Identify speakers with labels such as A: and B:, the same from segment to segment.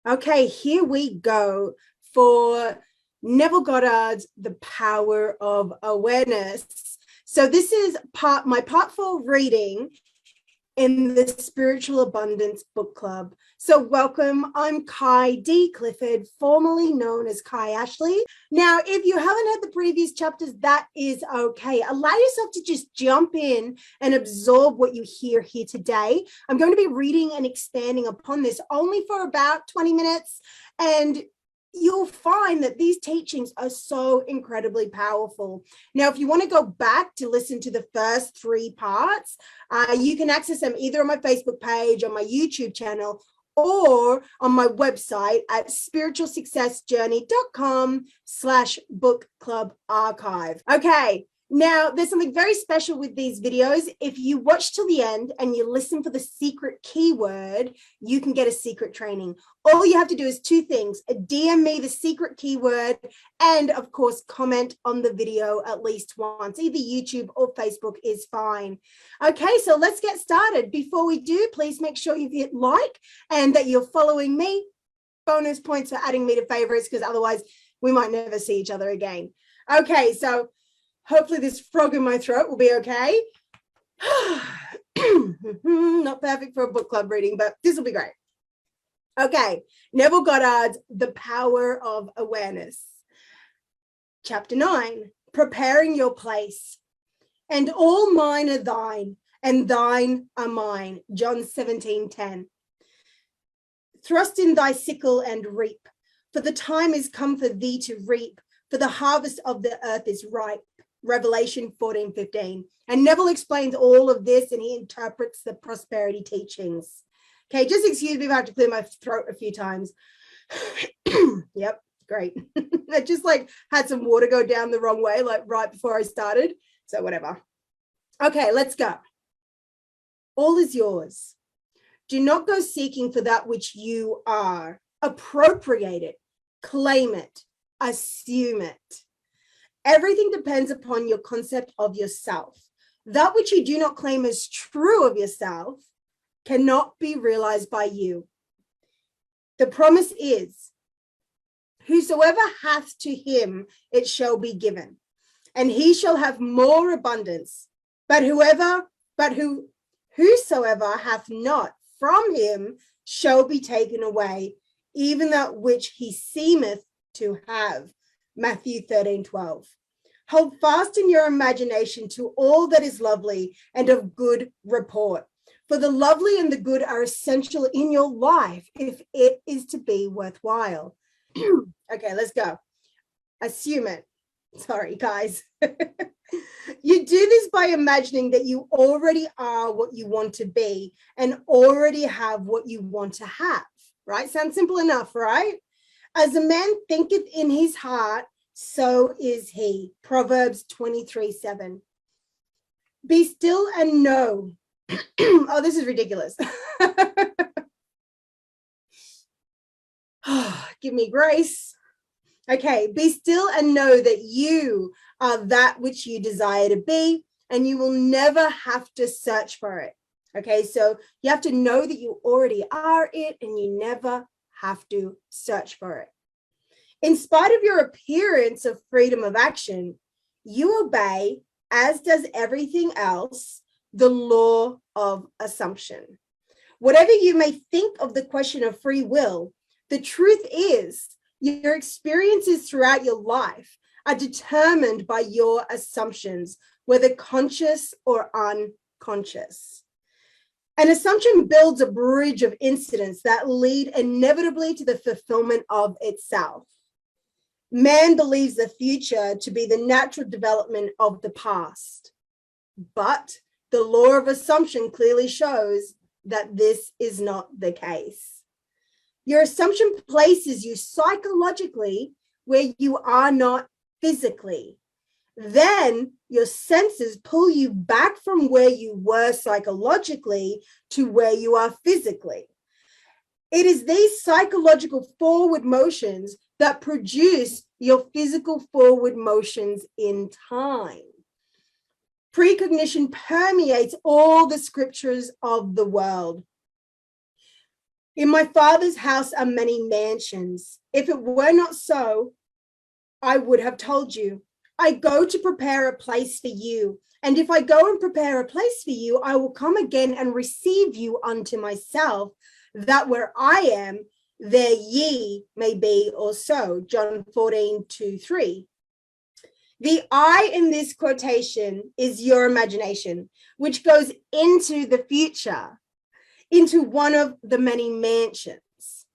A: Okay, here we go for Neville Goddard's The Power of Awareness. So this is my part 4 reading in the Spiritual Abundance Book Club. So welcome, I'm Kai D. Clifford, formerly known as Kai Ashley. Now, if you haven't had the previous chapters, that is okay. Allow yourself to just jump in and absorb what you hear here today. I'm going to be reading and expanding upon this only for about 20 minutes, and you'll find that these teachings are so incredibly powerful. Now, if you want to go back to listen to the first 3 parts, you can access them either on my Facebook page, on my YouTube channel, or on my website at spiritualsuccessjourney.com/book club archive. Okay. Now, there's something very special with these videos. If you watch till the end and you listen for the secret keyword, you can get a secret training. All you have to do is 2 things: DM me the secret keyword, and of course, comment on the video at least once. Either YouTube or Facebook is fine. Okay, so let's get started. Before we do, please make sure you hit like and that you're following me. Bonus points for adding me to favorites, because otherwise we might never see each other again. Okay, so hopefully this frog in my throat will be okay. Not perfect for a book club reading, but this will be great. Okay, Neville Goddard's The Power of Awareness. Chapter 9, Preparing Your Place. And all mine are thine, and thine are mine. John 17:10. Thrust in thy sickle and reap, for the time is come for thee to reap, for the harvest of the earth is ripe. Revelation 14:15. And Neville explains all of this, and he interprets the prosperity teachings. Okay, just excuse me if I have to clear my throat a few times. Yep, great. I just had some water go down the wrong way, right before I started. So whatever. Okay, let's go. All is yours. Do not go seeking for that which you are. Appropriate it, claim it, assume it. Everything depends upon your concept of yourself. That which you do not claim as true of yourself cannot be realized by you. The promise is, whosoever hath, to him it shall be given, and he shall have more abundance. But whosoever hath not, from him shall be taken away, even that which he seemeth to have. Matthew 13:12. Hold fast in your imagination to all that is lovely and of good report. For the lovely and the good are essential in your life if it is to be worthwhile. Okay, let's go. Assume it. Sorry, guys. You do this by imagining that you already are what you want to be and already have what you want to have, right? Sounds simple enough, right? As a man thinketh in his heart, so is he. Proverbs 23:7. Be still and know. Oh, this is ridiculous. Give me grace. Okay, be still and know that you are that which you desire to be, and you will never have to search for it. Okay, so you have to know that you already are it, and you never have to search for it. In spite of your appearance of freedom of action, you obey, as does everything else, the law of assumption. Whatever you may think of the question of free will, the truth is your experiences throughout your life are determined by your assumptions, whether conscious or unconscious. An assumption builds a bridge of incidents that lead inevitably to the fulfillment of itself. Man believes the future to be the natural development of the past, but the law of assumption clearly shows that this is not the case. Your assumption places you psychologically where you are not physically. Then your senses pull you back from where you were psychologically to where you are physically. It is these psychological forward motions that produce your physical forward motions in time. Precognition permeates all the scriptures of the world. In my Father's house are many mansions. If it were not so, I would have told you. I go to prepare a place for you. And if I go and prepare a place for you, I will come again and receive you unto myself, that where I am, there ye may be also. John 14:2-3. The I in this quotation is your imagination, which goes into the future, into one of the many mansions.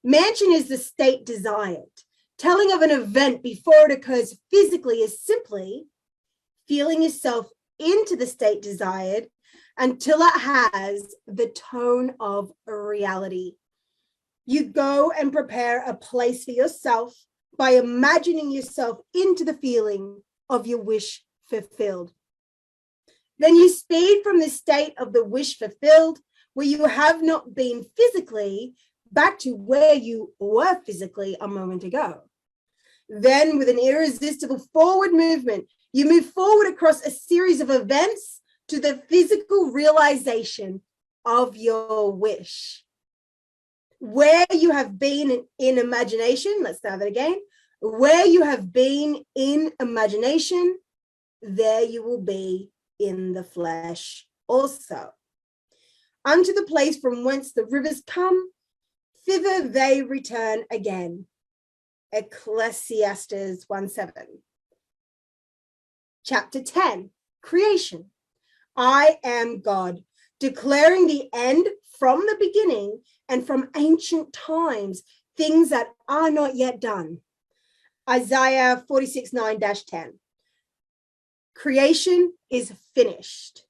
A: Mansion is the state desired. Telling of an event before it occurs physically is simply feeling yourself into the state desired until it has the tone of reality. You go and prepare a place for yourself by imagining yourself into the feeling of your wish fulfilled. Then you speed from the state of the wish fulfilled, where you have not been physically, back to where you were physically a moment ago. Then, with an irresistible forward movement, you move forward across a series of events to the physical realization of your wish. Where you have been in imagination, let's start that again. Where you have been in imagination, there you will be in the flesh also. Unto the place from whence the rivers come, thither they return again. Ecclesiastes 1:7. Chapter 10, Creation. I am God, declaring the end from the beginning and from ancient times, things that are not yet done. Isaiah 46:9-10. Creation is finished.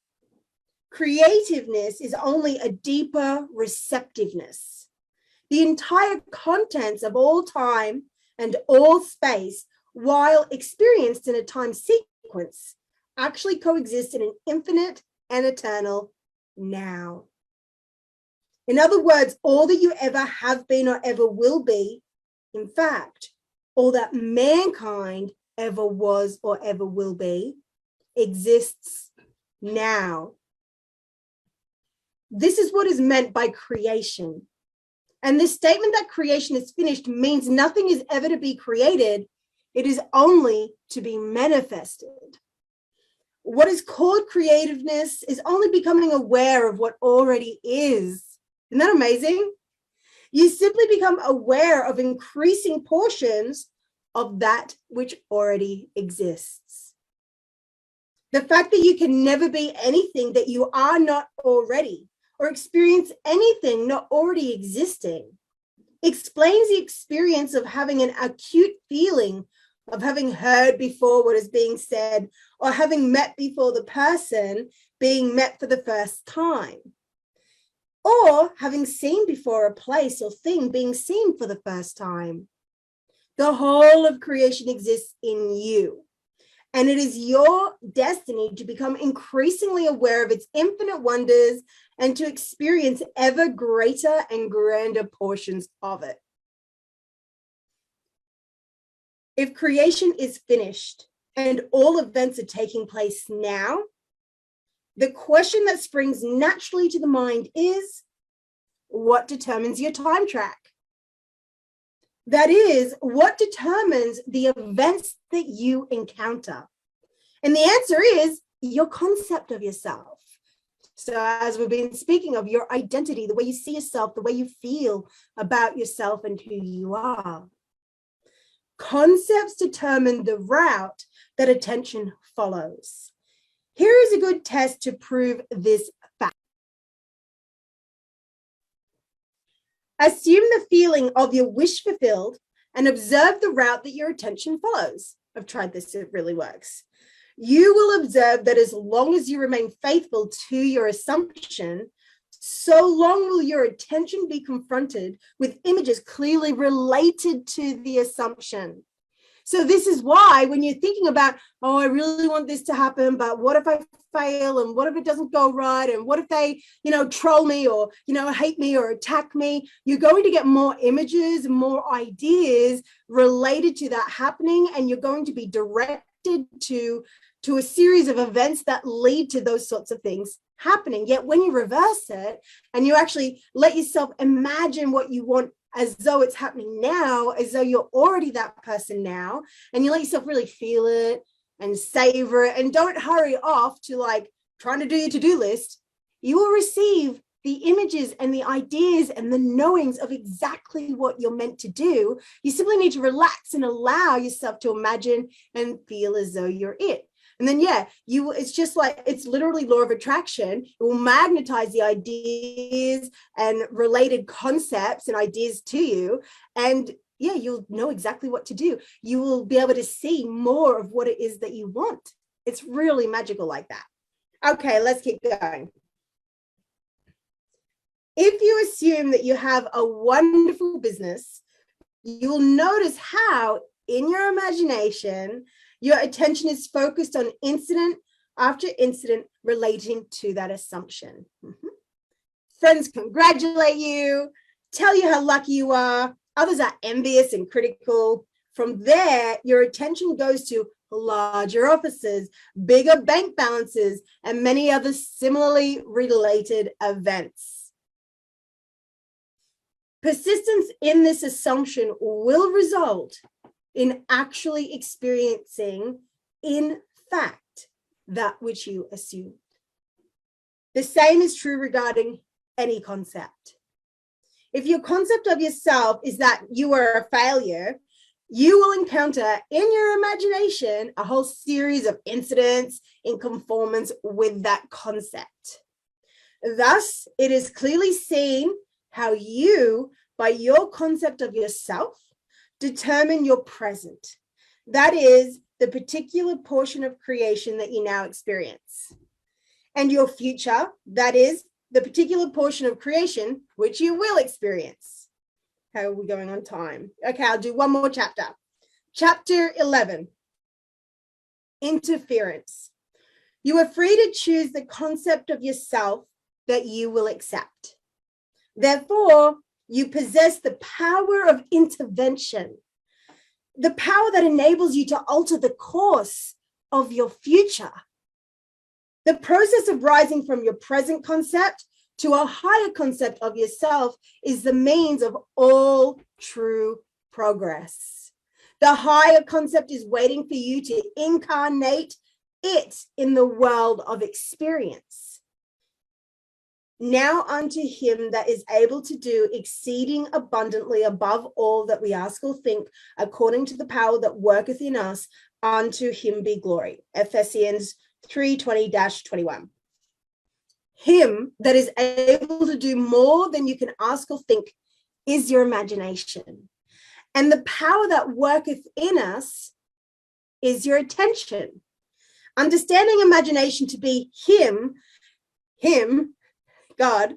A: Creativeness is only a deeper receptiveness. The entire contents of all time and all space, while experienced in a time sequence, actually coexist in an infinite and eternal now. In other words, all that you ever have been or ever will be, in fact, all that mankind ever was or ever will be, exists now. This is what is meant by creation. And this statement that creation is finished means nothing is ever to be created. It is only to be manifested. What is called creativeness is only becoming aware of what already is. Isn't that amazing? You simply become aware of increasing portions of that which already exists. The fact that you can never be anything that you are not already, or experience anything not already existing, explains the experience of having an acute feeling of having heard before what is being said, or having met before the person being met for the first time, or having seen before a place or thing being seen for the first time. The whole of creation exists in you. And it is your destiny to become increasingly aware of its infinite wonders and to experience ever greater and grander portions of it. If creation is finished and all events are taking place now, the question that springs naturally to the mind is, what determines your time track? That is, what determines the events that you encounter? And the answer is your concept of yourself. So as we've been speaking of, your identity, the way you see yourself, the way you feel about yourself and who you are. Concepts determine the route that attention follows. Here is a good test to prove this fact. Assume the feeling of your wish fulfilled and observe the route that your attention follows. I've tried this, it really works. You will observe that as long as you remain faithful to your assumption, so long will your attention be confronted with images clearly related to the assumption. So this is why when you're thinking about, oh, I really want this to happen, but what if I fail? And what if it doesn't go right? And what if they, troll me or, hate me or attack me? You're going to get more images, more ideas related to that happening, and you're going to be directed connected to a series of events that lead to those sorts of things happening. Yet when you reverse it and you actually let yourself imagine what you want as though it's happening now, as though you're already that person now, and you let yourself really feel it and savor it, and don't hurry off to like trying to do your to-do list, you will receive the images and the ideas and the knowings of exactly what you're meant to do. You simply need to relax and allow yourself to imagine and feel as though you're it. And then, it's just like, it's literally law of attraction. It will magnetize the ideas and related concepts and ideas to you. And you'll know exactly what to do. You will be able to see more of what it is that you want. It's really magical like that. Okay, let's keep going. If you assume that you have a wonderful business, you'll notice how in your imagination, your attention is focused on incident after incident relating to that assumption. Friends congratulate you, tell you how lucky you are. Others are envious and critical. From there, your attention goes to larger offices, bigger bank balances, and many other similarly related events. Persistence in this assumption will result in actually experiencing, in fact, that which you assumed. The same is true regarding any concept. If your concept of yourself is that you are a failure, you will encounter in your imagination a whole series of incidents in conformance with that concept. Thus, it is clearly seen how you, by your concept of yourself, determine your present. That is the particular portion of creation that you now experience. And your future, that is the particular portion of creation which you will experience. How are we going on time? Okay, I'll do one more chapter. Chapter 11, interference. You are free to choose the concept of yourself that you will accept. Therefore, you possess the power of intervention, the power that enables you to alter the course of your future. The process of rising from your present concept to a higher concept of yourself is the means of all true progress. The higher concept is waiting for you to incarnate it in the world of experience. Now unto him that is able to do exceeding abundantly above all that we ask or think, according to the power that worketh in us, unto him be glory. Ephesians 3:20-21. Him that is able to do more than you can ask or think is your imagination. And the power that worketh in us is your attention. Understanding imagination to be him, God,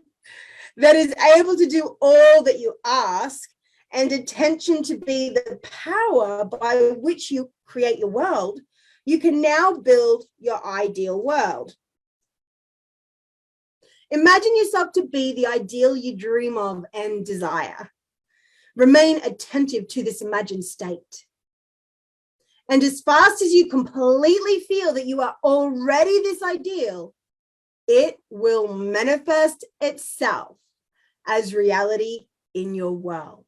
A: that is able to do all that you ask, and attention to be the power by which you create your world, you can now build your ideal world. Imagine yourself to be the ideal you dream of and desire. Remain attentive to this imagined state. And as fast as you completely feel that you are already this ideal, it will manifest itself as reality in your world.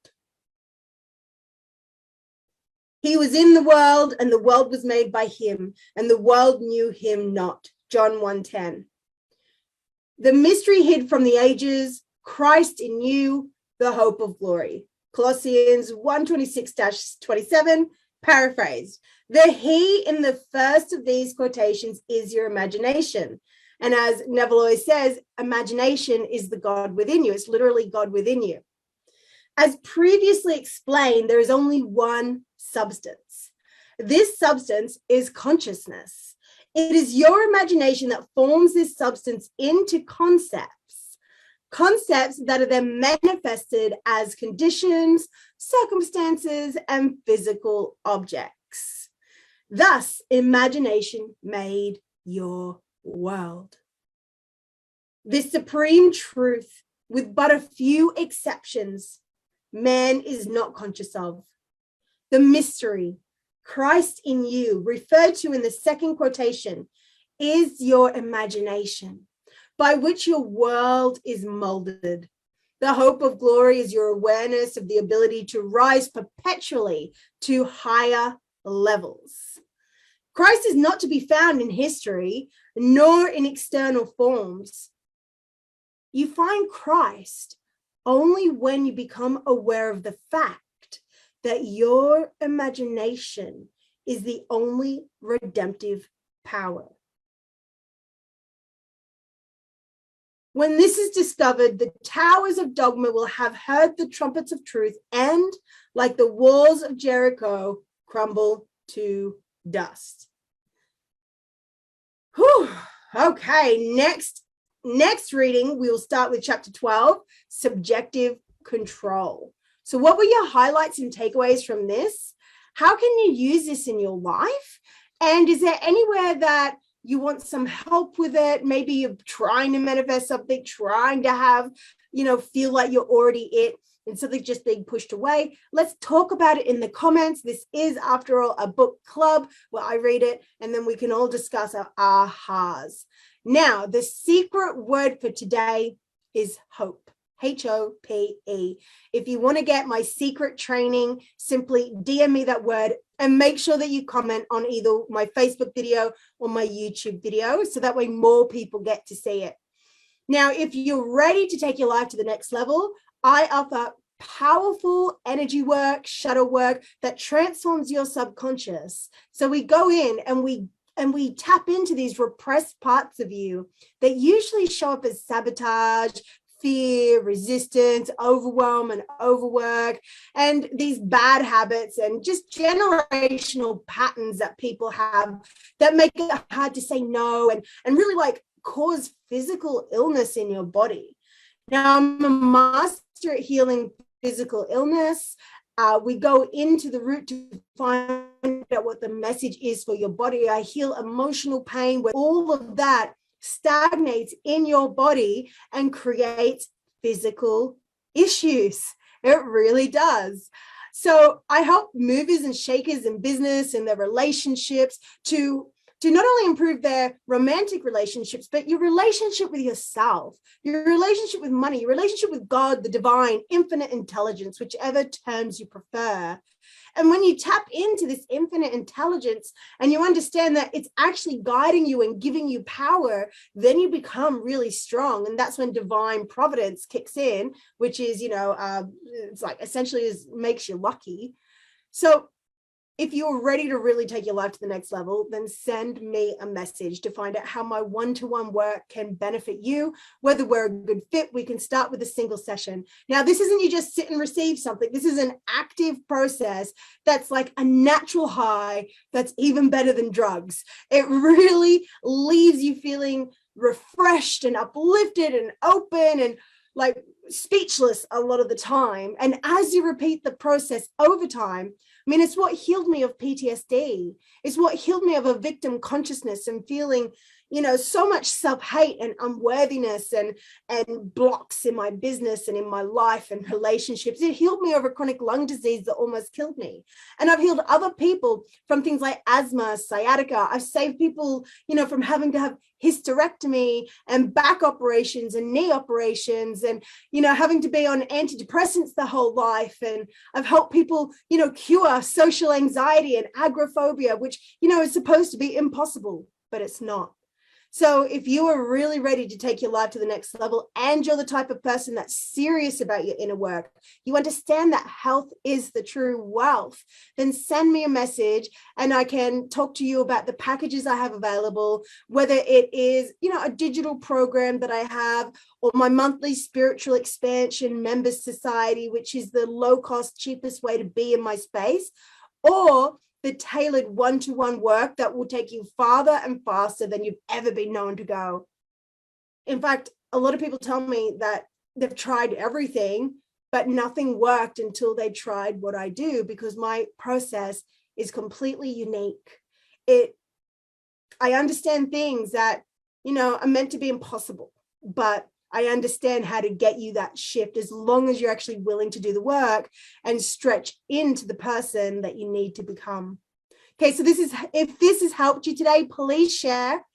A: He was in the world, and the world was made by him, and the world knew him not. John 1:10. The mystery hid from the ages, Christ in you, the hope of glory. Colossians 1:26-27, paraphrased. The he in the first of these quotations is your imagination. And as Neville always says, imagination is the God within you. It's literally God within you. As previously explained, there is only one substance. This substance is consciousness. It is your imagination that forms this substance into concepts that are then manifested as conditions, circumstances, and physical objects. Thus, imagination made your world. This supreme truth, with but a few exceptions, man is not conscious of. The mystery, Christ in you, referred to in the second quotation, is your imagination, by which your world is molded. The hope of glory is your awareness of the ability to rise perpetually to higher levels. Christ is not to be found in history, nor in external forms. You find Christ only when you become aware of the fact that your imagination is the only redemptive power. When this is discovered, the towers of dogma will have heard the trumpets of truth and, like the walls of Jericho, crumble to dust. Whew. Okay, next reading, we will start with chapter 12, subjective control. So what were your highlights and takeaways from this? How can you use this in your life? And is there anywhere that you want some help with it? Maybe you're trying to manifest something, trying to have, feel like you're already it, and something just being pushed away. Let's talk about it in the comments. This is, after all, a book club where I read it, and then we can all discuss our ahas. Now, the secret word for today is hope. H-O-P-E. If you want to get my secret training, simply DM me that word and make sure that you comment on either my Facebook video or my YouTube video, so that way more people get to see it. Now, if you're ready to take your life to the next level, I offer powerful energy work, shadow work that transforms your subconscious. So we go in and we tap into these repressed parts of you that usually show up as sabotage, fear, resistance, overwhelm and overwork, and these bad habits and just generational patterns that people have that make it hard to say no and really cause physical illness in your body. Now, I'm a master at healing physical illness. We go into the root to find out what the message is for your body. I heal emotional pain, where all of that stagnates in your body and creates physical issues. It really does. So I help movers and shakers in business and their relationships to not only improve their romantic relationships, but your relationship with yourself, your relationship with money, your relationship with God, the divine, infinite intelligence, whichever terms you prefer. And when you tap into this infinite intelligence and you understand that it's actually guiding you and giving you power, then you become really strong. And that's when divine providence kicks in, which is, it's essentially makes you lucky. So if you're ready to really take your life to the next level, then send me a message to find out how my one-to-one work can benefit you. Whether we're a good fit, we can start with a single session. Now, this isn't you just sit and receive something. This is an active process that's like a natural high that's even better than drugs. It really leaves you feeling refreshed and uplifted and open and speechless a lot of the time. And as you repeat the process over time, it's what healed me of PTSD. It's what healed me of a victim consciousness and feeling, so much self-hate and unworthiness and blocks in my business and in my life and relationships. It healed me of a chronic lung disease that almost killed me. And I've healed other people from things like asthma, sciatica. I've saved people, from having to have hysterectomy and back operations and knee operations and, having to be on antidepressants the whole life. And I've helped people, cure social anxiety and agoraphobia, which, is supposed to be impossible, but it's not. So if you are really ready to take your life to the next level and you're the type of person that's serious about your inner work, you understand that health is the true wealth, then send me a message and I can talk to you about the packages I have available, whether it is, a digital program that I have or my monthly spiritual expansion members society, which is the low cost, cheapest way to be in my space, or the tailored one-to-one work that will take you farther and faster than you've ever been known to go. In fact, a lot of people tell me that they've tried everything, but nothing worked until they tried what I do, because my process is completely unique. I understand things that, are meant to be impossible, but I understand how to get you that shift as long as you're actually willing to do the work and stretch into the person that you need to become. Okay, so if this has helped you today, please share.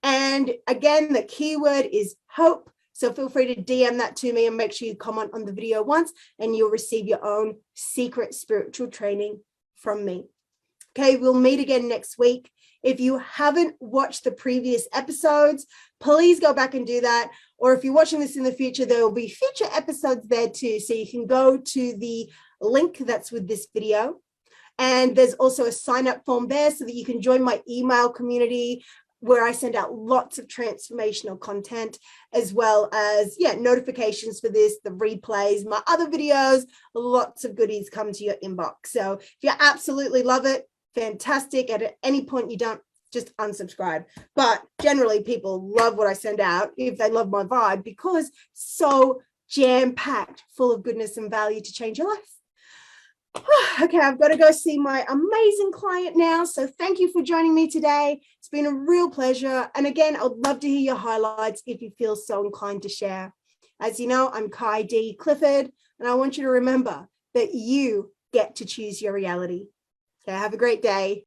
A: And again, the keyword is hope. So feel free to DM that to me and make sure you comment on the video once and you'll receive your own secret spiritual training from me. Okay, we'll meet again next week. If you haven't watched the previous episodes, please go back and do that. Or if you're watching this in the future, there will be future episodes there too. So you can go to the link that's with this video. And there's also a sign up form there so that you can join my email community where I send out lots of transformational content, as well as, notifications for this, the replays, my other videos, lots of goodies come to your inbox. So if you absolutely love it, fantastic. At any point you don't, just unsubscribe. But generally people love what I send out if they love my vibe, because so jam-packed full of goodness and value to change your life. Okay, I've got to go see my amazing client now. So thank you for joining me today. It's been a real pleasure. And again, I'd love to hear your highlights if you feel so inclined to share. As you know, I'm Kai D. Clifford, and I want you to remember that you get to choose your reality. Okay, have a great day.